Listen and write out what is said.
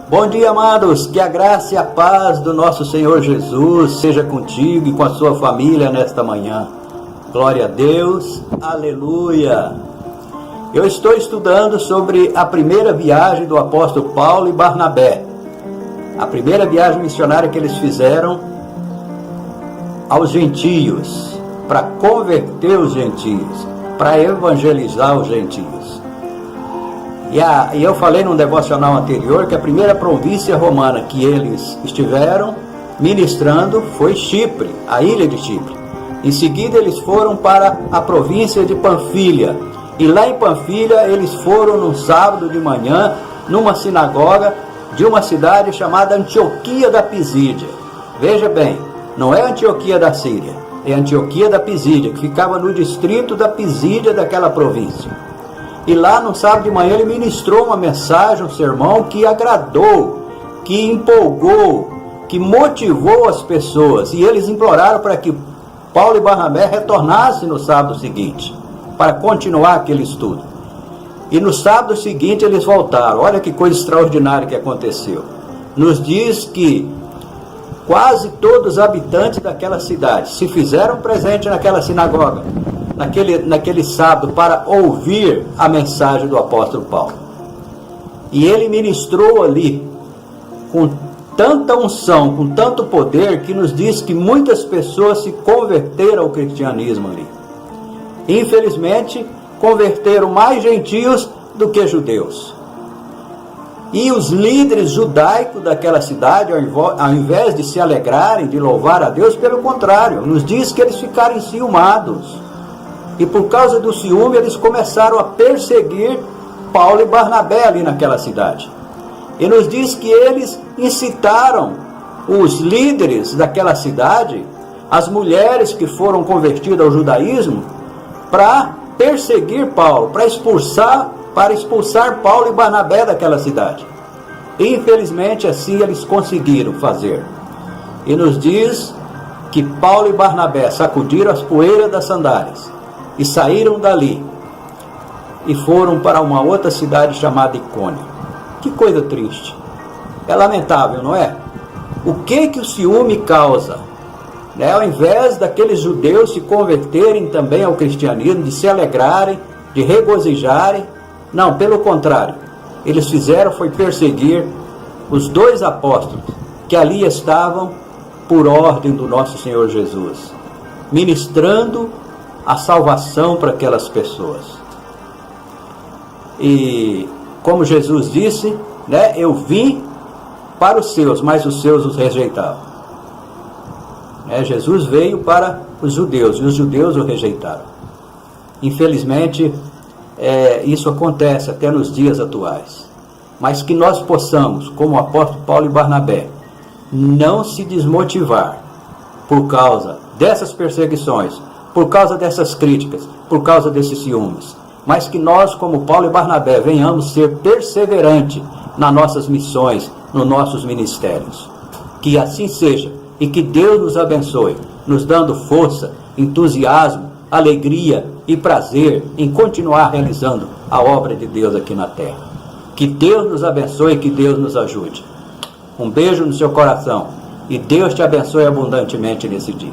Bom dia, amados, que a graça e a paz do nosso Senhor Jesus seja contigo e com a sua família nesta manhã. Glória a Deus, aleluia. Eu estou estudando sobre a primeira viagem do apóstolo Paulo e Barnabé. A primeira viagem missionária que eles fizeram aos gentios, para converter os gentios, para evangelizar os gentios. E eu falei num devocional anterior que a primeira província romana que eles estiveram ministrando foi Chipre, a ilha de Chipre. Em seguida eles foram para a província de Panfilha. E lá em Panfilha eles foram num sábado de manhã numa sinagoga de uma cidade chamada Antioquia da Pisídia. Veja bem, não é Antioquia da Síria, é Antioquia da Pisídia, que ficava no distrito da Pisídia daquela província. E lá no sábado de manhã ele ministrou uma mensagem, um sermão que agradou, que empolgou, que motivou as pessoas. E eles imploraram para que Paulo e Barnabé retornassem no sábado seguinte, para continuar aquele estudo. E no sábado seguinte eles voltaram. Olha que coisa extraordinária que aconteceu. Nos diz que quase todos os habitantes daquela cidade se fizeram presente naquela sinagoga, naquele sábado, para ouvir a mensagem do apóstolo Paulo. E ele ministrou ali com tanta unção, com tanto poder, que nos diz que muitas pessoas se converteram ao cristianismo ali. Infelizmente, converteram mais gentios do que judeus. E os líderes judaicos daquela cidade, ao invés de se alegrarem, de louvar a Deus, pelo contrário, nos diz que eles ficaram enciumados. E por causa do ciúme, eles começaram a perseguir Paulo e Barnabé ali naquela cidade. E nos diz que eles incitaram os líderes daquela cidade, as mulheres que foram convertidas ao judaísmo, para perseguir Paulo, para expulsar Paulo e Barnabé daquela cidade. E, infelizmente, assim eles conseguiram fazer. E nos diz que Paulo e Barnabé sacudiram as poeiras das sandálias e saíram dali e foram para uma outra cidade chamada Icônio. Que coisa triste. É lamentável, não é? O que o ciúme causa? Ao invés daqueles judeus se converterem também ao cristianismo, de se alegrarem, de regozijarem, não, pelo contrário, eles fizeram foi perseguir os dois apóstolos que ali estavam por ordem do nosso Senhor Jesus, ministrando a salvação para aquelas pessoas. E como Jesus disse, eu vim para os seus, mas os seus os rejeitavam. Jesus veio para os judeus e os judeus o rejeitaram. Infelizmente, isso acontece até nos dias atuais. Mas que nós possamos, como o apóstolo Paulo e Barnabé, não se desmotivar por causa dessas perseguições, por causa dessas críticas, por causa desses ciúmes, mas que nós, como Paulo e Barnabé, venhamos ser perseverantes nas nossas missões, nos nossos ministérios. Que assim seja, e que Deus nos abençoe, nos dando força, entusiasmo, alegria e prazer em continuar realizando a obra de Deus aqui na terra. Que Deus nos abençoe e que Deus nos ajude. Um beijo no seu coração e Deus te abençoe abundantemente nesse dia.